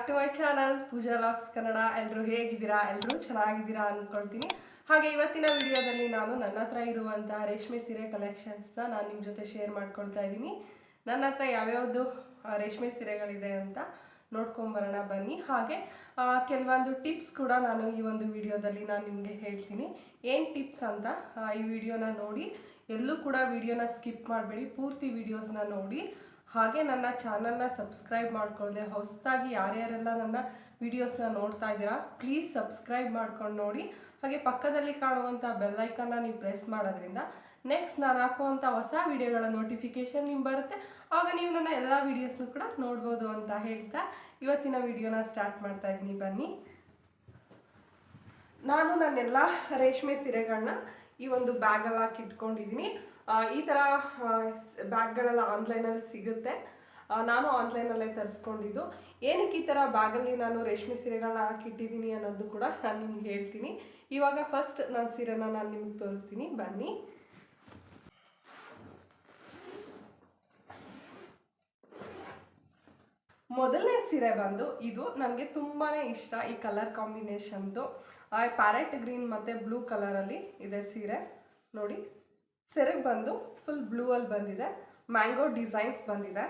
Back to my channel Pooja logs Kannada. ಎಲ್ಲರೂ ಹೇಗಿದ್ದೀರಾ? ಎಲ್ಲರೂ ಚೆನ್ನಾಗಿದ್ದೀರಾ ಅಂದ್ಕೊಳ್ತೀನಿ. ಹಾಗೆ ಇವತ್ತಿನ ವಿಡಿಯೋದಲ್ಲಿ ನಾನು ನನ್ನ ಹತ್ರ ಇರುವಂತಹ ರೇಷ್ಮೆ ಸೀರೆ ಕಲೆಕ್ಷನ್ಸ್ನ ನಾನು ನಿಮ್ಮ ಜೊತೆ ಶೇರ್ ಮಾಡ್ಕೊಳ್ತಾ ಇದ್ದೀನಿ. ನನ್ನ ಹತ್ರ ಯಾವ್ಯಾವುದು ರೇಷ್ಮೆ ಸೀರೆಗಳಿದೆ ಅಂತ ನೋಡ್ಕೊಂಬರೋಣ ಬನ್ನಿ. ಹಾಗೆ ಕೆಲವೊಂದು ಟಿಪ್ಸ್ ಕೂಡ ನಾನು ಈ ಒಂದು ವಿಡಿಯೋದಲ್ಲಿ ನಾನು ನಿಮಗೆ ಹೇಳ್ತೀನಿ. ಏನು ಟಿಪ್ಸ್ ಅಂತ ಈ ವಿಡಿಯೋನ ನೋಡಿ, ಎಲ್ಲೂ ಕೂಡ ವಿಡಿಯೋನ ಸ್ಕಿಪ್ ಮಾಡಬೇಡಿ, ಪೂರ್ತಿ ವಿಡಿಯೋಸ್ನ ನೋಡಿ. ಹಾಗೆ ನನ್ನ ಚಾನಲ್ನ ಸಬ್ಸ್ಕ್ರೈಬ್ ಮಾಡ್ಕೊಳ್ಳದೆ ಹೊಸದಾಗಿ ಯಾರ್ಯಾರೆಲ್ಲ ನನ್ನ ವಿಡಿಯೋಸ್ನ ನೋಡ್ತಾ ಇದ್ದೀರಾ ಪ್ಲೀಸ್ ಸಬ್ಸ್ಕ್ರೈಬ್ ಮಾಡ್ಕೊಂಡು ನೋಡಿ. ಹಾಗೆ ಪಕ್ಕದಲ್ಲಿ ಕಾಣುವಂಥ ಬೆಲ್ಲೈಕನ್ನ ನೀವು ಪ್ರೆಸ್ ಮಾಡೋದ್ರಿಂದ ನೆಕ್ಸ್ಟ್ ನಾನು ಹಾಕುವಂಥ ಹೊಸ ವಿಡಿಯೋಗಳ ನೋಟಿಫಿಕೇಷನ್ ನಿಮ್ಗೆ ಬರುತ್ತೆ. ಆಗ ನೀವು ನನ್ನ ಎಲ್ಲ ವೀಡಿಯೋಸ್ನು ಕೂಡ ನೋಡ್ಬೋದು ಅಂತ ಹೇಳ್ತಾ ಇವತ್ತಿನ ವಿಡಿಯೋನ ಸ್ಟಾರ್ಟ್ ಮಾಡ್ತಾ ಇದ್ದೀನಿ. ಬನ್ನಿ, ನಾನು ನನ್ನೆಲ್ಲ ರೇಷ್ಮೆ ಸೀರೆಗಳನ್ನ ಈ ಒಂದು ಬ್ಯಾಗಲ್ಲಿ ಹಾಕಿ ಇಟ್ಕೊಂಡಿದ್ದೀನಿ. ಈ ಥರ ಬ್ಯಾಗ್ಗಳೆಲ್ಲ ಆನ್ಲೈನಲ್ಲಿ ಸಿಗುತ್ತೆ. ನಾನು ಆನ್ಲೈನಲ್ಲೇ ತರಿಸ್ಕೊಂಡಿದ್ದು. ಏನಕ್ಕೆ ಈ ಥರ ಬ್ಯಾಗಲ್ಲಿ ನಾನು ರೇಷ್ಮೆ ಸೀರೆಗಳನ್ನ ಹಾಕಿಟ್ಟಿದ್ದೀನಿ ಅನ್ನೋದು ಕೂಡ ನಾನು ನಿಮ್ಗೆ ಹೇಳ್ತೀನಿ. ಇವಾಗ ಫಸ್ಟ್ ನನ್ನ ಸೀರೆನ ನಾನು ನಿಮ್ಗೆ ತೋರಿಸ್ತೀನಿ, ಬನ್ನಿ. ಮೊದಲನೇ ಸೀರೆ ಬಂದು ಇದು ನನಗೆ ತುಂಬಾ ಇಷ್ಟ. ಈ ಕಲರ್ ಕಾಂಬಿನೇಷನ್ದು ಪ್ಯಾರೆಟ್ ಗ್ರೀನ್ ಮತ್ತು ಬ್ಲೂ ಕಲರಲ್ಲಿ ಇದೆ ಸೀರೆ ನೋಡಿ. ಸೆರಗ್ ಬಂದು ಫುಲ್ ಬ್ಲೂ ಅಲ್ಲಿ ಬಂದಿದೆ, ಮ್ಯಾಂಗೋ ಡಿಸೈನ್ಸ್ ಬಂದಿದೆ.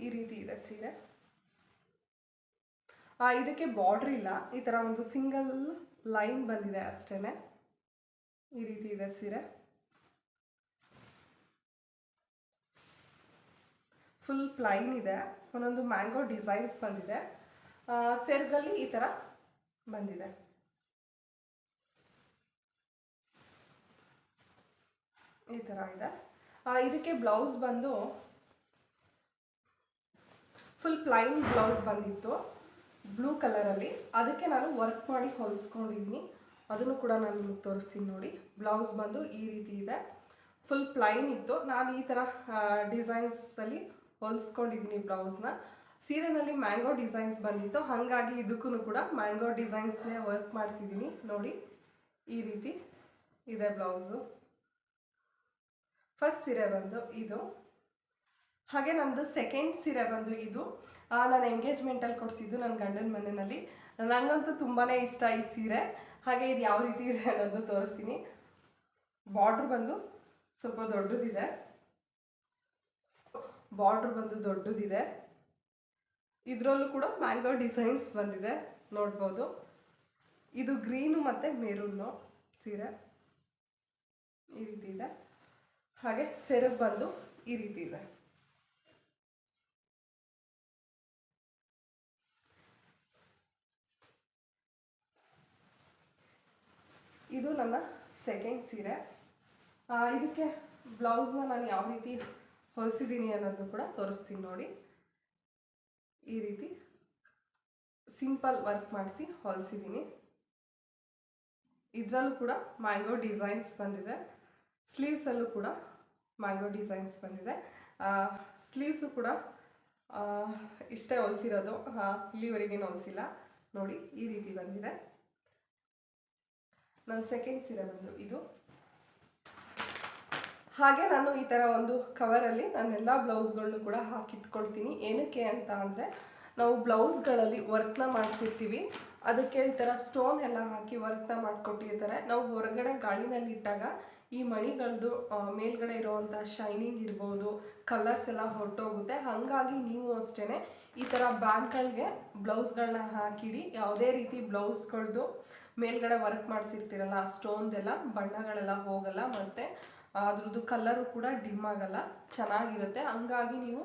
ಈ ರೀತಿ ಇದೆ ಸೀರೆ. ಇದಕ್ಕೆ ಬಾರ್ಡರ್ ಇಲ್ಲ, ಈ ಥರ ಒಂದು ಸಿಂಗಲ್ ಲೈನ್ ಬಂದಿದೆ ಅಷ್ಟೇನೆ. ಈ ರೀತಿ ಇದೆ ಸೀರೆ. ಫುಲ್ ಪ್ಲೈನ್ ಇದೆ, ಒಂದೊಂದು ಮ್ಯಾಂಗೋ ಡಿಸೈನ್ಸ್ ಬಂದಿದೆ. ಸೆರಗಲ್ಲಿ ಈ ಥರ ಬಂದಿದೆ. ಈ ಥರ ಇದೆ. ಇದಕ್ಕೆ ಬ್ಲೌಸ್ ಬಂದು ಫುಲ್ ಪ್ಲೈನ್ ಬ್ಲೌಸ್ ಬಂದಿತ್ತು ಬ್ಲೂ ಕಲರಲ್ಲಿ. ಅದಕ್ಕೆ ನಾನು ವರ್ಕ್ ಮಾಡಿ ಹೊಲಿಸ್ಕೊಂಡಿದ್ದೀನಿ, ಅದನ್ನು ಕೂಡ ನಾನು ನಿಮಗೆ ತೋರಿಸ್ತೀನಿ ನೋಡಿ. ಬ್ಲೌಸ್ ಬಂದು ಈ ರೀತಿ ಇದೆ, ಫುಲ್ ಪ್ಲೈನ್ ಇತ್ತು. ನಾನು ಈ ಥರ ಡಿಸೈನ್ಸಲ್ಲಿ ಹೊಲಿಸ್ಕೊಂಡಿದ್ದೀನಿ ಬ್ಲೌಸ್ನ. ಸೀರೆನಲ್ಲಿ ಮ್ಯಾಂಗೋ ಡಿಸೈನ್ಸ್ ಬಂದಿತ್ತು, ಹಾಗಾಗಿ ಇದಕ್ಕೂ ಕೂಡ ಮ್ಯಾಂಗೋ ಡಿಸೈನ್ಸ್ನೇ ವರ್ಕ್ ಮಾಡಿಸಿದ್ದೀನಿ ನೋಡಿ. ಈ ರೀತಿ ಇದೆ ಬ್ಲೌಸು. ಫಸ್ಟ್ ಸೀರೆ ಬಂದು ಇದು. ಹಾಗೆ ನಮ್ಮದು ಸೆಕೆಂಡ್ ಸೀರೆ ಬಂದು ಇದು. ನಾನು ಎಂಗೇಜ್ಮೆಂಟಲ್ಲಿ ಕೊಡಿಸಿದ್ದು ನನ್ನ ಗಂಡನ ಮನೆಯಲ್ಲಿ. ನನಗಂತೂ ತುಂಬಾ ಇಷ್ಟ ಈ ಸೀರೆ. ಹಾಗೆ ಇದು ಯಾವ ರೀತಿ ಇದೆ ಅನ್ನೋದು ತೋರಿಸ್ತೀನಿ. ಬಾರ್ಡ್ರ್ ಬಂದು ಸ್ವಲ್ಪ ದೊಡ್ಡದಿದೆ, ಬಾರ್ಡ್ರ್ ಬಂದು ದೊಡ್ಡದಿದೆ. ಇದರಲ್ಲೂ ಕೂಡ ಮ್ಯಾಂಗೋ ಡಿಸೈನ್ಸ್ ಬಂದಿದೆ ನೋಡ್ಬೋದು. ಇದು ಗ್ರೀನು ಮತ್ತು ಮೆರೂನು ಸೀರೆ. ಈ ರೀತಿ ಇದೆ. ಹಾಗೆ ಸೆರಗ್ ಬಂದು ಈ ರೀತಿ ಇದೆ. ಇದು ನನ್ನ ಸೆಕೆಂಡ್ ಸೀರೆ. ಇದಕ್ಕೆ ಬ್ಲೌಸ್ನ ನಾನು ಯಾವ ರೀತಿ ಹೊಲಿಸಿದ್ದೀನಿ ಅನ್ನೋದು ಕೂಡ ತೋರಿಸ್ತೀನಿ ನೋಡಿ. ಈ ರೀತಿ ಸಿಂಪಲ್ ವರ್ಕ್ ಮಾಡಿಸಿ ಹೊಲಿಸಿದ್ದೀನಿ. ಇದರಲ್ಲೂ ಕೂಡ ಮ್ಯಾಂಗೋ ಡಿಸೈನ್ಸ್ ಬಂದಿದೆ. ಸ್ಲೀವ್ಸಲ್ಲೂ ಕೂಡ ಮ್ಯಾಂಗೋ ಡಿಸೈನ್ಸ್ ಬಂದಿದೆ. ಸ್ಲೀವ್ಸು ಕೂಡ ಇಷ್ಟೇ ಹೊಲಿಸಿರೋದು, ಇಲ್ಲಿವರೆಗೇನು ಹೊಲಿಸಿಲ್ಲ ನೋಡಿ. ಈ ರೀತಿ ಬಂದಿದೆ. ನನ್ನ ಸೆಕೆಂಡ್ ಸೀರೆ ಬಂದು ಇದು. ಹಾಗೆ ನಾನು ಈ ಥರ ಒಂದು ಕವರಲ್ಲಿ ನಾನೆಲ್ಲ ಬ್ಲೌಸ್ಗಳನ್ನು ಕೂಡ ಹಾಕಿಟ್ಕೊಳ್ತೀನಿ. ಏನಕ್ಕೆ ಅಂತ ಅಂದರೆ, ನಾವು ಬ್ಲೌಸ್ಗಳಲ್ಲಿ ವರ್ಕ್ನ ಮಾಡಿಸಿರ್ತೀವಿ, ಅದಕ್ಕೆ ಈ ಥರ ಸ್ಟೋನ್ ಎಲ್ಲ ಹಾಕಿ ವರ್ಕ್ನ ಮಾಡಿಕೊಟ್ಟಿರ್ತಾರೆ. ನಾವು ಹೊರಗಡೆ ಗಾಳಿನಲ್ಲಿ ಇಟ್ಟಾಗ ಈ ಮಣಿಗಳದ್ದು ಮೇಲ್ಗಡೆ ಇರೋವಂಥ ಶೈನಿಂಗ್ ಇರ್ಬೋದು, ಕಲರ್ಸ್ ಎಲ್ಲ ಹೊರಟೋಗುತ್ತೆ. ಹಾಗಾಗಿ ನೀವು ಅಷ್ಟೇ ಈ ಥರ ಬ್ಯಾಗ್ಗಳಿಗೆ ಬ್ಲೌಸ್ಗಳನ್ನ ಹಾಕಿಡಿ. ಯಾವುದೇ ರೀತಿ ಬ್ಲೌಸ್ಗಳದ್ದು ಮೇಲ್ಗಡೆ ವರ್ಕ್ ಮಾಡಿಸಿರ್ತೀರಲ್ಲ, ಸ್ಟೋನ್ದೆಲ್ಲ ಬಣ್ಣಗಳೆಲ್ಲ ಹೋಗಲ್ಲ, ಮತ್ತು ಅದ್ರದ್ದು ಕಲರು ಕೂಡ ಡಿಮ್ ಆಗಲ್ಲ, ಚೆನ್ನಾಗಿರುತ್ತೆ. ಹಂಗಾಗಿ ನೀವು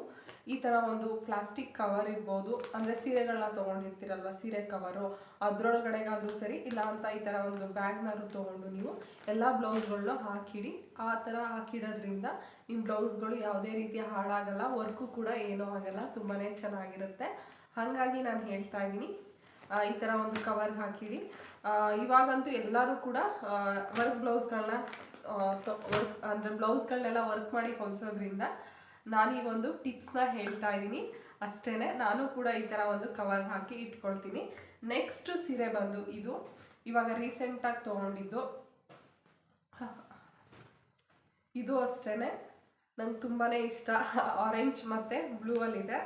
ಈ ಥರ ಒಂದು ಪ್ಲಾಸ್ಟಿಕ್ ಕವರ್ ಇರ್ಬೋದು, ಅಂದರೆ ಸೀರೆಗಳನ್ನ ತೊಗೊಂಡಿರ್ತೀರಲ್ವ, ಸೀರೆ ಕವರು, ಅದರೊಳಗಡೆಗಾದರೂ ಸರಿ, ಇಲ್ಲ ಅಂತ ಈ ಥರ ಒಂದು ಬ್ಯಾಗ್ನಾದ್ರು ತೊಗೊಂಡು ನೀವು ಎಲ್ಲ ಬ್ಲೌಸ್ಗಳನ್ನ ಹಾಕಿಡಿ. ಆ ಥರ ಹಾಕಿಡೋದ್ರಿಂದ ನಿಮ್ಮ ಬ್ಲೌಸ್ಗಳು ಯಾವುದೇ ರೀತಿ ಹಾಳಾಗಲ್ಲ, ವರ್ಕು ಕೂಡ ಏನೂ ಆಗಲ್ಲ, ತುಂಬಾ ಚೆನ್ನಾಗಿರುತ್ತೆ. ಹಾಗಾಗಿ ನಾನು ಹೇಳ್ತಾ ಇದ್ದೀನಿ, ಈ ಥರ ಒಂದು ಕವರ್ಗೆ ಹಾಕಿಡಿ. ಇವಾಗಂತೂ ಎಲ್ಲರೂ ಕೂಡ ವರ್ಕ್ ಬ್ಲೌಸ್ಗಳನ್ನ ಅಂದರೆ ಬ್ಲೌಸ್ಗಳನ್ನೆಲ್ಲ ವರ್ಕ್ ಮಾಡಿ ಹೊಲಿಸೋದ್ರಿಂದ ನಾನೀಗ ಒಂದು ಟಿಪ್ಸ್ನ ಹೇಳ್ತಾ ಇದ್ದೀನಿ ಅಷ್ಟೇ. ನಾನು ಕೂಡ ಈ ಥರ ಒಂದು ಕವರ್ ಹಾಕಿ ಇಟ್ಕೊಳ್ತೀನಿ. ನೆಕ್ಸ್ಟ್ ಸೀರೆ ಬಂದು ಇದು. ಇವಾಗ ರೀಸೆಂಟಾಗಿ ತೊಗೊಂಡಿದ್ದು. ಇದು ಅಷ್ಟೇ ನಂಗೆ ತುಂಬಾ ಇಷ್ಟ. ಆರೆಂಜ್ ಮತ್ತು ಬ್ಲೂ ಅಲ್ಲಿದೆ,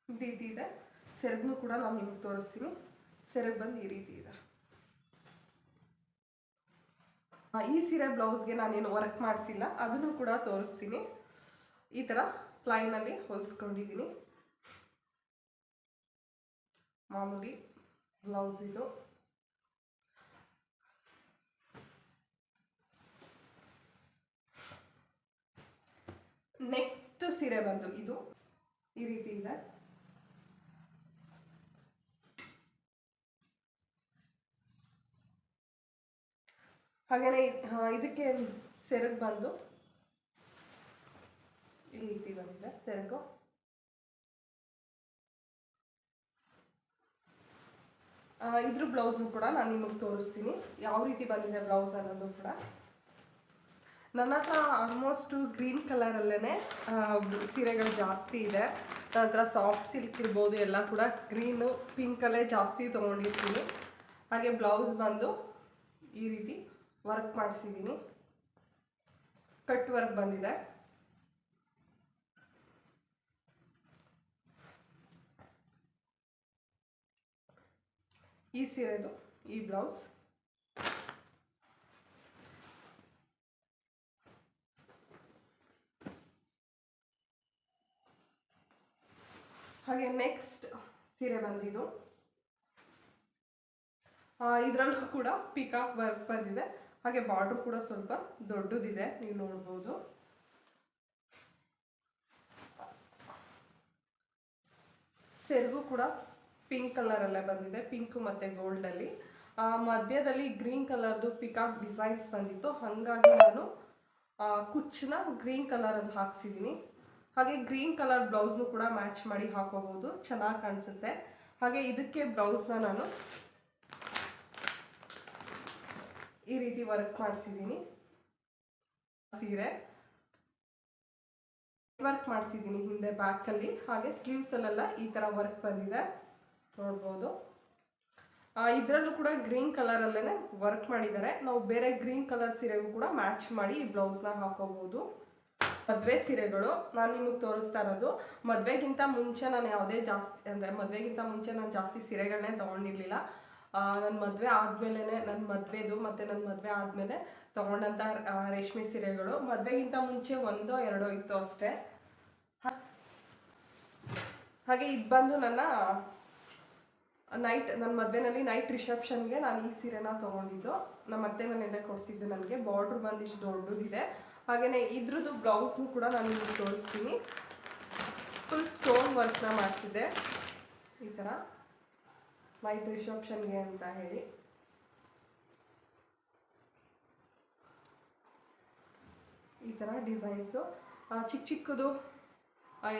ಈ ರೀತಿ ಇದೆ. ಸೆರಗನ್ನು ಕೂಡ ನಾನು ನಿಮಗೆ ತೋರಿಸ್ತೀನಿ. ಸೆರಗು ಬಂದು ಈ ರೀತಿ ಇದೆ. ಈ ಸೀರೆ ಬ್ಲೌಸ್ಗೆ ನಾನೇನು ವರ್ಕ್ ಮಾಡಿಸಿಲ್ಲ, ಅದನ್ನು ಕೂಡ ತೋರಿಸ್ತೀನಿ. ಈ ಥರ ಪ್ಲೈನಲ್ಲಿ ಹೊಲಿಸ್ಕೊಂಡಿದ್ದೀನಿ. ಮಾಮೂಲಿ ಬ್ಲೌಸ್ ಇದು. ನೆಕ್ಸ್ಟ್ ಸೀರೆ ಬಂತು ಇದು ಈ ರೀತಿ ಇದೆ. ಹಾಗೇನೆ ಇದಕ್ಕೆ ಸೆರಗು ಬಂದು ಈ ರೀತಿ ಬಂದಿದೆ ಸೆರಗು. ಇದ್ರ ಬ್ಲೌಸ್ನು ಕೂಡ ನಾನು ನಿಮಗೆ ತೋರಿಸ್ತೀನಿ ಯಾವ ರೀತಿ ಬಂದಿದೆ ಬ್ಲೌಸ್ ಅನ್ನೋದು ಕೂಡ. ನನ್ನ ಹತ್ರ ಆಲ್ಮೋಸ್ಟ್ ಗ್ರೀನ್ ಕಲರಲ್ಲೇ ಸೀರೆಗಳು ಜಾಸ್ತಿ ಇದೆ. ನನ್ನ ಹತ್ರ ಸಾಫ್ಟ್ ಸಿಲ್ಕ್ ಇರ್ಬೋದು, ಎಲ್ಲ ಕೂಡ ಗ್ರೀನು ಪಿಂಕಲ್ಲೇ ಜಾಸ್ತಿ ತೊಗೊಂಡಿರ್ತೀನಿ. ಹಾಗೆ ಬ್ಲೌಸ್ ಬಂದು ಈ ರೀತಿ ವರ್ಕ್ ಮಾಡಿಸಿದ್ದೀನಿ, ಕಟ್ ವರ್ಕ್ ಬಂದಿದೆ. ಈ ಸೀರೆದು ಈ ಬ್ಲೌಸ್. ಹಾಗೆ ನೆಕ್ಸ್ಟ್ ಸೀರೆ ಬಂದಿದ್ದು ಇದರಲ್ಲೂ ಕೂಡ ಪಿಕಾಕ್ ವರ್ಕ್ ಬಂದಿದೆ. ಹಾಗೆ ಬಾರ್ಡರ್ ಕೂಡ ಸ್ವಲ್ಪ ದೊಡ್ಡದಿದೆ, ನೀವು ನೋಡ್ಬೋದು. ಸೆರಗು ಕೂಡ ಪಿಂಕ್ ಕಲರಲ್ಲೇ ಬಂದಿದೆ, ಪಿಂಕು ಮತ್ತು ಗೋಲ್ಡಲ್ಲಿ. ಮಧ್ಯದಲ್ಲಿ ಗ್ರೀನ್ ಕಲರ್ದು ಪಿಕಾಕ್ ಡಿಸೈನ್ಸ್ ಬಂದಿತ್ತು, ಹಾಗಾಗಿ ನಾನು ಕುಚ್ಚನ್ನ ಗ್ರೀನ್ ಕಲರಲ್ಲಿ ಹಾಕ್ಸಿದ್ದೀನಿ. ಹಾಗೆ ಗ್ರೀನ್ ಕಲರ್ ಬ್ಲೌಸ್ನು ಕೂಡ ಮ್ಯಾಚ್ ಮಾಡಿ ಹಾಕೋಬಹುದು, ಚೆನ್ನಾಗಿ ಕಾಣಿಸುತ್ತೆ. ಹಾಗೆ ಇದಕ್ಕೆ ಬ್ಲೌಸ್ನ ನಾನು ಈ ರೀತಿ ವರ್ಕ್ ಮಾಡಿಸಿದ್ದೀನಿ. ಸೀರೆ ವರ್ಕ್ ಮಾಡಿಸಿದ್ದೀನಿ ಹಿಂದೆ ಬ್ಯಾಕಲ್ಲಿ. ಹಾಗೆ ಸ್ಲೀವ್ಸಲ್ಲೆಲ್ಲ ಈ ಥರ ವರ್ಕ್ ಬಂದಿದೆ, ನೋಡ್ಬೋದು. ಇದರಲ್ಲೂ ಕೂಡ ಗ್ರೀನ್ ಕಲರಲ್ಲೇ ವರ್ಕ್ ಮಾಡಿದ್ದಾರೆ. ನಾವು ಬೇರೆ ಗ್ರೀನ್ ಕಲರ್ ಸೀರೆಗೂ ಕೂಡ ಮ್ಯಾಚ್ ಮಾಡಿ ಈ ಬ್ಲೌಸ್ನ ಹಾಕೋಬಹುದು. ಮದುವೆ ಸೀರೆಗಳು ನಾನು ನಿಮಗೆ ತೋರಿಸ್ತಾ ಇರೋದು. ಮದುವೆಗಿಂತ ಮುಂಚೆ ನಾನು ಯಾವುದೇ ಜಾಸ್ತಿ ಅಂದರೆ ಮದುವೆಗಿಂತ ಮುಂಚೆ ನಾನು ಜಾಸ್ತಿ ಸೀರೆಗಳನ್ನೇ ತೊಗೊಂಡಿರಲಿಲ್ಲ. ನನ್ನ ಮದುವೆ ಆದಮೇಲೆ ನನ್ನ ಮದುವೆದು ಮತ್ತು ನನ್ನ ಮದುವೆ ಆದಮೇಲೆ ತೊಗೊಂಡಂಥ ರೇಷ್ಮೆ ಸೀರೆಗಳು. ಮದುವೆಗಿಂತ ಮುಂಚೆ 1-2 ಇತ್ತು ಅಷ್ಟೇ. ಹಾಗೆ ಇದು ಬಂದು ನನ್ನ ಮದುವೆನಲ್ಲಿ ನೈಟ್ ರಿಸೆಪ್ಷನ್ಗೆ ನಾನು ಈ ಸೀರೆನ ತೊಗೊಂಡಿದ್ದು. ನಮ್ಮ ಅತ್ತೆ ಮನೆಯಲ್ಲೇ ಕೊಡಿಸಿದ್ದು ನನಗೆ. ಬಾರ್ಡ್ರ್ ಬಂದು ಇಷ್ಟು ದೊಡ್ಡದಿದೆ. ಹಾಗೆಯೇ ಇದ್ರದ್ದು ಬ್ಲೌಸ್ನು ಕೂಡ ನಾನು ನಿಮಗೆ ತೋರಿಸ್ತೀನಿ. ಫುಲ್ ಸ್ಟೋನ್ ವರ್ಕ್ನ ಮಾಡಿಸಿದ್ದೆ ಈ ಥರ ನೈಟ್ ರಿಸೆಪ್ಷನ್ಗೆ ಅಂತ ಹೇಳಿ. ಈ ಥರ ಡಿಸೈನ್ಸು ಚಿಕ್ಕ ಚಿಕ್ಕದು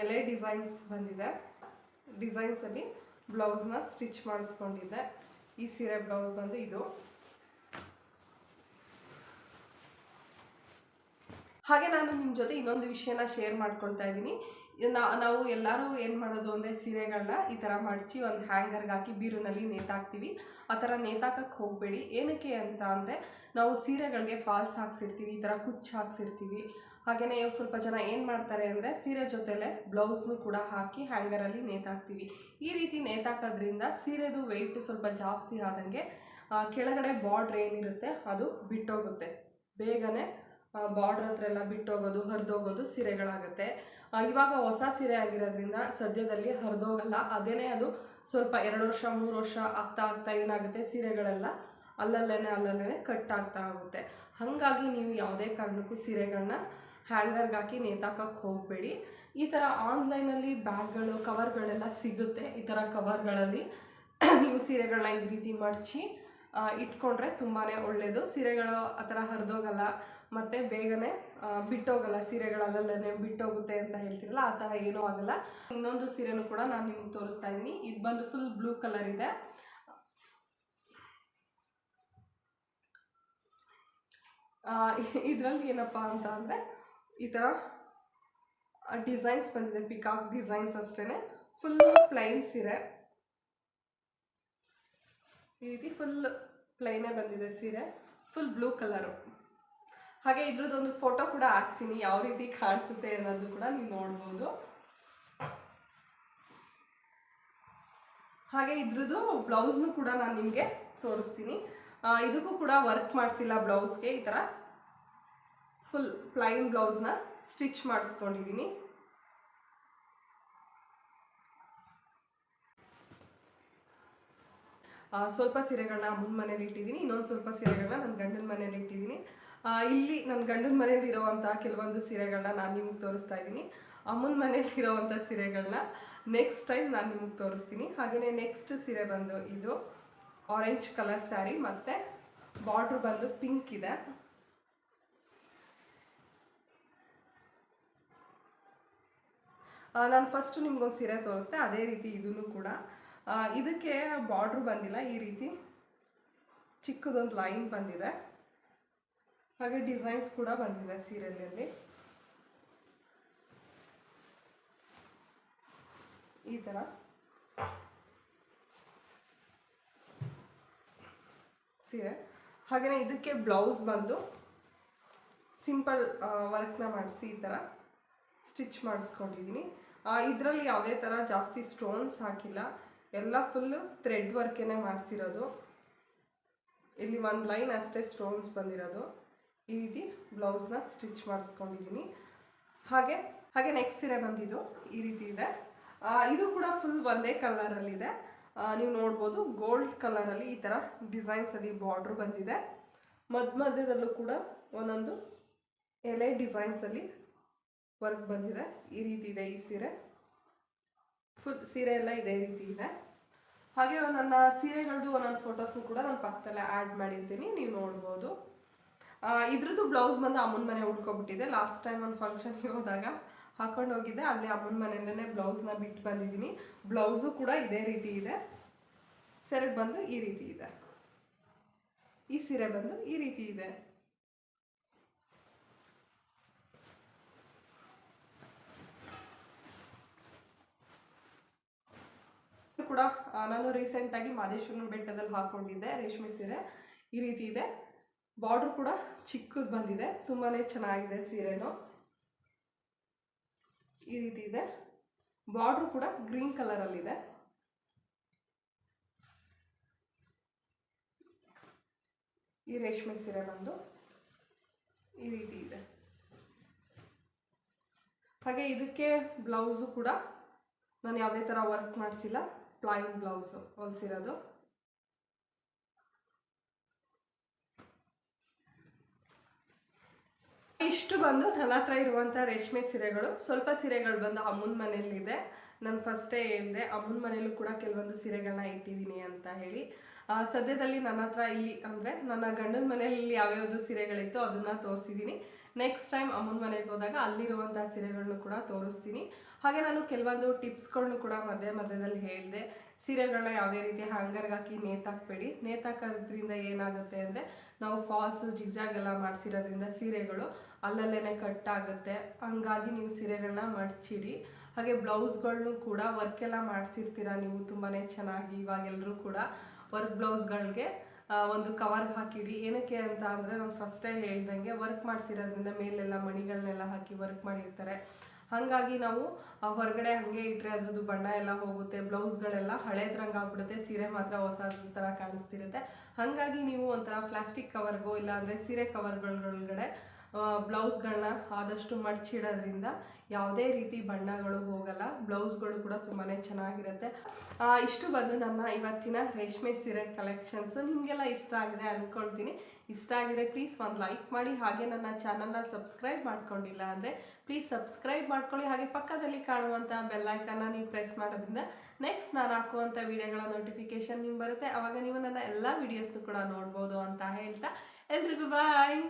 ಎಲೆ ಡಿಸೈನ್ಸ್ ಬಂದಿದೆ. ಡಿಸೈನ್ಸಲ್ಲಿ ಬ್ಲೌಸ್ನ ಸ್ಟಿಚ್ ಮಾಡಿಸ್ಕೊಂಡಿದ್ದೆ. ಈ ಸೀರೆ ಬ್ಲೌಸ್ ಬಂದು ಇದು. ಹಾಗೆ ನಾನು ನಿಮ್ಮ ಜೊತೆ ಇನ್ನೊಂದು ವಿಷಯನ ಶೇರ್ ಮಾಡ್ಕೊಳ್ತಾ ಇದ್ದೀನಿ. ನಾವು ಎಲ್ಲರೂ ಏನು ಮಾಡೋದು ಅಂದರೆ ಸೀರೆಗಳನ್ನ ಈ ಥರ ಮಡಚಿ ಒಂದು ಹ್ಯಾಂಗರ್ಗೆ ಹಾಕಿ ಬೀರುನಲ್ಲಿ ನೇತಾಕ್ತೀವಿ. ಆ ಥರ ನೇತಾಕಕ್ಕೆ ಹೋಗಬೇಡಿ. ಏನಕ್ಕೆ ಅಂತ ಅಂದರೆ ನಾವು ಸೀರೆಗಳಿಗೆ ಫಾಲ್ಸ್ ಹಾಕ್ಸಿರ್ತೀವಿ, ಈ ಥರ ಕುಚ್ಚು ಹಾಕ್ಸಿರ್ತೀವಿ. ಹಾಗೆಯೇ ಸ್ವಲ್ಪ ಜನ ಏನು ಮಾಡ್ತಾರೆ ಅಂದರೆ ಸೀರೆ ಜೊತೆಲೇ ಬ್ಲೌಸ್ನು ಕೂಡ ಹಾಕಿ ಹ್ಯಾಂಗರಲ್ಲಿ ನೇತಾಕ್ತೀವಿ. ಈ ರೀತಿ ನೇತಾಕೋದ್ರಿಂದ ಸೀರೆದು ವೆಯ್ಟ್ ಸ್ವಲ್ಪ ಜಾಸ್ತಿ ಆದಂಗೆ ಕೆಳಗಡೆ ಬಾರ್ಡ್ರ್ ಏನಿರುತ್ತೆ ಅದು ಬಿಟ್ಟೋಗುತ್ತೆ. ಬೇಗನೆ ಬಾರ್ಡ್ರ್ ಹತ್ರ ಎಲ್ಲ ಬಿಟ್ಟೋಗೋದು, ಹರಿದೋಗೋದು ಸೀರೆಗಳಾಗುತ್ತೆ. ಇವಾಗ ಹೊಸ ಸೀರೆ ಆಗಿರೋದ್ರಿಂದ ಸದ್ಯದಲ್ಲಿ ಹರಿದೋಗಲ್ಲ. ಅದೇನೇ ಅದು ಸ್ವಲ್ಪ 2 ವರ್ಷ 3 ವರ್ಷ ಆಗ್ತಾ ಏನಾಗುತ್ತೆ ಸೀರೆಗಳೆಲ್ಲ ಅಲ್ಲಲ್ಲೇ ಕಟ್ ಆಗ್ತಾ ಹೋಗುತ್ತೆ. ಹಾಗಾಗಿ ನೀವು ಯಾವುದೇ ಕಾರಣಕ್ಕೂ ಸೀರೆಗಳನ್ನ ಹ್ಯಾಂಗರ್ಗೆ ಹಾಕಿ ನೇತಾಕಕ್ಕೆ ಹೋಗಬೇಡಿ. ಈ ಥರ ಆನ್ಲೈನಲ್ಲಿ ಬ್ಯಾಗ್ಗಳು ಕವರ್ಗಳೆಲ್ಲ ಸಿಗುತ್ತೆ. ಈ ಥರ ಕವರ್ಗಳಲ್ಲಿ ನೀವು ಸೀರೆಗಳನ್ನ ಈ ರೀತಿ ಮಡಚಿ ಇಟ್ಕೊಂಡ್ರೆ ತುಂಬಾ ಒಳ್ಳೆಯದು. ಸೀರೆಗಳು ಆ ಥರ ಹರಿದೋಗಲ್ಲ ಮತ್ತು ಬೇಗನೆ ಬಿಟ್ಟೋಗಲ್ಲ. ಸೀರೆಗಳಲ್ಲೇ ಬಿಟ್ಟೋಗುತ್ತೆ ಅಂತ ಹೇಳ್ತಿರಲ್ಲ, ಆ ಥರ ಏನೂ ಆಗಲ್ಲ. ಇನ್ನೊಂದು ಸೀರೆನೂ ಕೂಡ ನಾನು ನಿಮಗೆ ತೋರಿಸ್ತಾ ಇದ್ದೀನಿ. ಇದು ಬಂದು ಫುಲ್ ಬ್ಲೂ ಕಲರ್ ಇದೆ. ಇದರಲ್ಲಿ ಏನಪ್ಪ ಅಂತ ಅಂದರೆ ಈ ಥರ ಡಿಸೈನ್ಸ್ ಬಂದಿದೆ, ಪಿಕಾಕ್ ಡಿಸೈನ್ಸ್ ಅಷ್ಟೇ. ಫುಲ್ ಪ್ಲೈನ್ ಸೀರೆ, ಈ ರೀತಿ ಫುಲ್ ಪ್ಲೈನೇ ಬಂದಿದೆ ಸೀರೆ. Full blue colour. ಹಾಗೆ ಇದ್ರದ್ದೊಂದು ಫೋಟೋ ಕೂಡ ಹಾಕ್ತೀನಿ, ಯಾವ ರೀತಿ ಕಾಣಿಸುತ್ತೆ ಅನ್ನೋದು ಕೂಡ ನೀವು ನೋಡ್ಬೋದು. ಹಾಗೆ ಇದ್ರದ್ದು ಬ್ಲೌಸ್ನು ಕೂಡ ನಾನು ನಿಮಗೆ ತೋರಿಸ್ತೀನಿ. ಇದಕ್ಕೂ ಕೂಡ ವರ್ಕ್ ಮಾಡಿಸಿಲ್ಲ ಬ್ಲೌಸ್ಗೆ. ಈ ಥರ ಫುಲ್ ಪ್ಲೈನ್ ಬ್ಲೌಸ್ನ ಸ್ಟಿಚ್ ಮಾಡಿಸ್ಕೊಂಡಿದ್ದೀನಿ. ಸ್ವಲ್ಪ ಸೀರೆಗಳನ್ನ ಅಮ್ಮನ ಮನೇಲಿ ಇಟ್ಟಿದ್ದೀನಿ, ಇನ್ನೊಂದು ಸ್ವಲ್ಪ ಸೀರೆಗಳನ್ನ ನನ್ನ ಗಂಡನ ಮನೇಲಿ ಇಟ್ಟಿದ್ದೀನಿ. ಇಲ್ಲಿ ನನ್ನ ಗಂಡನ ಮನೇಲಿ ಇರೋವಂಥ ಕೆಲವೊಂದು ಸೀರೆಗಳನ್ನ ನಾನು ನಿಮಗೆ ತೋರಿಸ್ತಾ ಇದ್ದೀನಿ. ಅಮ್ಮನ ಮನೇಲಿ ಇರೋವಂಥ ಸೀರೆಗಳನ್ನ ನೆಕ್ಸ್ಟ್ ಟೈಮ್ ನಾನು ನಿಮಗೆ ತೋರಿಸ್ತೀನಿ. ಹಾಗೆಯೇ ನೆಕ್ಸ್ಟ್ ಸೀರೆ ಬಂದು ಇದು ಆರೆಂಜ್ ಕಲರ್ ಸ್ಯಾರಿ, ಮತ್ತು ಬಾರ್ಡ್ರ್ ಬಂದು ಪಿಂಕ್ ಇದೆ. ನಾನು ಫಸ್ಟು ನಿಮ್ಗೊಂದು ಸೀರೆ ತೋರಿಸ್ದೆ, ಅದೇ ರೀತಿ ಇದನ್ನು ಕೂಡ. ಇದಕ್ಕೆ ಬಾರ್ಡ್ರ್ ಬಂದಿಲ್ಲ, ಈ ರೀತಿ ಚಿಕ್ಕದೊಂದು ಲೈನ್ ಬಂದಿದೆ. ಹಾಗೆ ಡಿಸೈನ್ಸ್ ಕೂಡ ಬಂದಿದೆ ಸೀರೆಯಲ್ಲಿ. ಈ ಥರ ಸೀರೆ. ಹಾಗೆಯೇ ಇದಕ್ಕೆ ಬ್ಲೌಸ್ ಬಂದು ಸಿಂಪಲ್ ವರ್ಕ್ನ ಮಾಡಿಸಿ ಈ ಥರ ಸ್ಟಿಚ್ ಮಾಡಿಸ್ಕೊಂಡಿದ್ದೀನಿ. ಇದರಲ್ಲಿ ಯಾವುದೇ ಥರ ಜಾಸ್ತಿ ಸ್ಟೋನ್ಸ್ ಹಾಕಿಲ್ಲ, ಎಲ್ಲ ಫುಲ್ಲು ಥ್ರೆಡ್ ವರ್ಕೇನೆ ಮಾಡಿಸಿರೋದು. ಇಲ್ಲಿ ಒಂದು ಲೈನ್ ಅಷ್ಟೇ ಸ್ಟೋನ್ಸ್ ಬಂದಿರೋದು. ಈ ರೀತಿ ಬ್ಲೌಸ್ನ ಸ್ಟಿಚ್ ಮಾಡಿಸ್ಕೊಂಡಿದ್ದೀನಿ. ಹಾಗೆ ನೆಕ್ಸ್ಟ್ ಸೀರೆ ಬಂದಿದ್ದು ಈ ರೀತಿ ಇದೆ. ಇದು ಕೂಡ ಫುಲ್ ಒಂದೇ ಕಲರಲ್ಲಿದೆ. ನೀವು ನೋಡ್ಬೋದು ಗೋಲ್ಡ್ ಕಲರಲ್ಲಿ ಈ ಥರ ಡಿಸೈನ್ಸಲ್ಲಿ ಬಾರ್ಡ್ರ್ ಬಂದಿದೆ. ಮಧ್ಯದಲ್ಲೂ ಕೂಡ ಒಂದೊಂದು ಎಲೆ ಡಿಸೈನ್ಸಲ್ಲಿ ವರ್ಕ್ ಬಂದಿದೆ. ಈ ರೀತಿ ಇದೆ ಈ ಸೀರೆ. ಫುಲ್ ಸೀರೆ ಎಲ್ಲ ಇದೇ ರೀತಿ ಇದೆ. ಹಾಗೆ ನನ್ನ ಸೀರೆಗಳದ್ದು ಒಂದೊಂದು ಫೋಟೋಸ್ನು ಕೂಡ ನಾನು ಪಕ್ಕದಲ್ಲೇ ಆ್ಯಡ್ ಮಾಡಿರ್ತೀನಿ, ನೀವು ನೋಡ್ಬೋದು. ಇದ್ರದ್ದು ಬ್ಲೌಸ್ ಬಂದು ಅಮ್ಮನ ಮನೆ ಉಳ್ಕೊಬಿಟ್ಟಿದೆ. ಲಾಸ್ಟ್ ಟೈಮ್ ಒಂದು ಫಂಕ್ಷನ್ಗೆ ಹೋದಾಗ ಹಾಕೊಂಡು ಹೋಗಿದ್ದೆ, ಅಲ್ಲಿ ಅಮ್ಮನ ಮನೆಯಲ್ಲೇ ಬ್ಲೌಸ್ನ ಬಿಟ್ಟು ಬಂದಿದ್ದೀನಿ. ಬ್ಲೌಸು ಕೂಡ ಇದೇ ರೀತಿ ಇದೆ. ಸೆರಗ್ ಬಂದು ಈ ರೀತಿ ಇದೆ. ಈ ಸೀರೆ ಬಂದು ಈ ರೀತಿ ಇದೆ. ಕೂಡ ನಾನು ರೀಸೆಂಟಾಗಿ ಮಾದೇಶ್ವರನ ಬೆಟ್ಟದಲ್ಲಿ ಹಾಕೊಂಡಿದ್ದೆ ರೇಷ್ಮೆ ಸೀರೆ. ಈ ರೀತಿ ಇದೆ. ಬಾರ್ಡ್ರ್ ಕೂಡ ಚಿಕ್ಕದು ಬಂದಿದೆ, ತುಂಬಾ ಚೆನ್ನಾಗಿದೆ ಸೀರೆನೂ. ಈ ರೀತಿ ಇದೆ. ಬಾರ್ಡ್ರ್ ಕೂಡ ಗ್ರೀನ್ ಕಲರಲ್ಲಿದೆ. ಈ ರೇಷ್ಮೆ ಸೀರೆ ಬಂದು ಈ ರೀತಿ ಇದೆ. ಹಾಗೆ ಇದಕ್ಕೆ ಬ್ಲೌಸು ಕೂಡ ನಾನು ಯಾವುದೇ ಥರ ವರ್ಕ್ ಮಾಡಿಸಿಲ್ಲ, ಪ್ಲೈನ್ ಬ್ಲೌಸು ಹೊಲಿಸಿರೋದು. ಇಷ್ಟು ಬಂದು ನನ್ನ ಹತ್ರ ಇರುವಂಥ ರೇಷ್ಮೆ ಸೀರೆಗಳು. ಸ್ವಲ್ಪ ಸೀರೆಗಳು ಬಂದು ಅಮ್ಮನ ಮನೆಯಲ್ಲಿದೆ. ನಾನು ಫಸ್ಟೇ ಹೇಳಿದೆ ಅಮ್ಮನ ಮನೆಯಲ್ಲೂ ಕೂಡ ಕೆಲವೊಂದು ಸೀರೆಗಳನ್ನ ಇಟ್ಟಿದ್ದೀನಿ ಅಂತ ಹೇಳಿ. ಸದ್ಯದಲ್ಲಿ ನನ್ನ ಹತ್ರ ಇಲ್ಲಿ ಅಂದರೆ ನನ್ನ ಗಂಡನ ಮನೆಯಲ್ಲಿ ಯಾವ್ಯಾವುದು ಸೀರೆಗಳಿತ್ತು ಅದನ್ನು ತೋರಿಸಿದ್ದೀನಿ. ನೆಕ್ಸ್ಟ್ ಟೈಮ್ ಅಮ್ಮನ ಮನೆಗೆ ಹೋದಾಗ ಅಲ್ಲಿರುವಂಥ ಸೀರೆಗಳನ್ನು ಕೂಡ ತೋರಿಸ್ತೀನಿ. ಹಾಗೆ ನಾನು ಕೆಲವೊಂದು ಟಿಪ್ಸ್ಗಳನ್ನು ಕೂಡ ಮಧ್ಯದಲ್ಲಿ ಹೇಳಿದೆ. ಸೀರೆಗಳನ್ನ ಯಾವುದೇ ರೀತಿ ಹ್ಯಾಂಗರ್ಗೆ ಹಾಕಿ ನೇತಾಕಬೇಡಿ. ನೇತಾಕೋದ್ರಿಂದ ಏನಾಗುತ್ತೆ ಅಂದರೆ ನಾವು ಫಾಲ್ಸು ಜಿಗ್ಜಾಗ್ ಎಲ್ಲ ಮಾಡಿಸಿರೋದ್ರಿಂದ ಸೀರೆಗಳು ಅಲ್ಲಲ್ಲೇ ಕಟ್ ಆಗುತ್ತೆ. ಹಂಗಾಗಿ ನೀವು ಸೀರೆಗಳನ್ನ ಮಡಚಿಡಿ. ಹಾಗೆ ಬ್ಲೌಸ್ಗಳನ್ನು ಕೂಡ ವರ್ಕೆಲ್ಲ ಮಾಡಿಸಿರ್ತೀರ ನೀವು ತುಂಬಾ ಚೆನ್ನಾಗಿ. ಇವಾಗೆಲ್ಲರೂ ಕೂಡ ವರ್ಕ್ ಬ್ಲೌಸ್ಗಳಿಗೆ ಒಂದು ಕವರ್ಗೆ ಹಾಕಿಡಿ. ಏನಕ್ಕೆ ಅಂತ ಅಂದರೆ ನಾನು ಫಸ್ಟೇ ಹೇಳ್ದಂಗೆ ವರ್ಕ್ ಮಾಡಿಸಿರೋದ್ರಿಂದ ಮೇಲೆಲ್ಲ ಮಣಿಗಳನ್ನೆಲ್ಲ ಹಾಕಿ ವರ್ಕ್ ಮಾಡಿರ್ತಾರೆ. ಹಾಗಾಗಿ ನಾವು ಹೊರಗಡೆ ಹಾಗೆ ಇಟ್ಟರೆ ಅದ್ರದ್ದು ಬಣ್ಣ ಎಲ್ಲ ಹೋಗುತ್ತೆ, ಬ್ಲೌಸ್ಗಳೆಲ್ಲ ಹಳೇದು ರಂಗ ಆಗ್ಬಿಡುತ್ತೆ, ಸೀರೆ ಮಾತ್ರ ಹೊಸ ಥರ ಕಾಣಿಸ್ತಿರುತ್ತೆ. ಹಾಗಾಗಿ ನೀವು ಒಂಥರ ಪ್ಲಾಸ್ಟಿಕ್ ಕವರ್ಗೋ ಇಲ್ಲಾಂದರೆ ಸೀರೆ ಕವರ್ಗಳೊಳಗಡೆ ಬ್ಲೌಸ್ಗಳನ್ನ ಆದಷ್ಟು ಮಡಚಿಡೋದ್ರಿಂದ ಯಾವುದೇ ರೀತಿ ಬಣ್ಣಗಳು ಹೋಗಲ್ಲ, ಬ್ಲೌಸ್ಗಳು ಕೂಡ ತುಂಬಾ ಚೆನ್ನಾಗಿರುತ್ತೆ. ಇಷ್ಟು ಬಂದು ನನ್ನ ಇವತ್ತಿನ ರೇಷ್ಮೆ ಸೀರೆ ಕಲೆಕ್ಷನ್ಸು. ನಿಮಗೆಲ್ಲ ಇಷ್ಟ ಆಗಿದೆ ಅಂದ್ಕೊಳ್ತೀನಿ. ಇಷ್ಟ ಆಗಿದ್ರೆ ಪ್ಲೀಸ್ ಒಂದು ಲೈಕ್ ಮಾಡಿ. ಹಾಗೆ ನನ್ನ ಚಾನಲ್ನ ಸಬ್ಸ್ಕ್ರೈಬ್ ಮಾಡ್ಕೊಂಡಿಲ್ಲ ಅಂದರೆ ಪ್ಲೀಸ್ ಸಬ್ಸ್ಕ್ರೈಬ್ ಮಾಡ್ಕೊಳ್ಳಿ. ಹಾಗೆ ಪಕ್ಕದಲ್ಲಿ ಕಾಣುವಂಥ ಬೆಲ್ಲೈಕನ್ನ ನೀವು ಪ್ರೆಸ್ ಮಾಡೋದ್ರಿಂದ ನೆಕ್ಸ್ಟ್ ನಾನು ಹಾಕುವಂಥ ವಿಡಿಯೋಗಳ ನೋಟಿಫಿಕೇಷನ್ ನಿಮ್ಗೆ ಬರುತ್ತೆ. ಆವಾಗ ನೀವು ನನ್ನ ಎಲ್ಲ ವೀಡಿಯೋಸ್ನು ಕೂಡ ನೋಡ್ಬೋದು ಅಂತ ಹೇಳ್ತಾ ಎಲ್ರಿಗೂ ಬಾಯ್.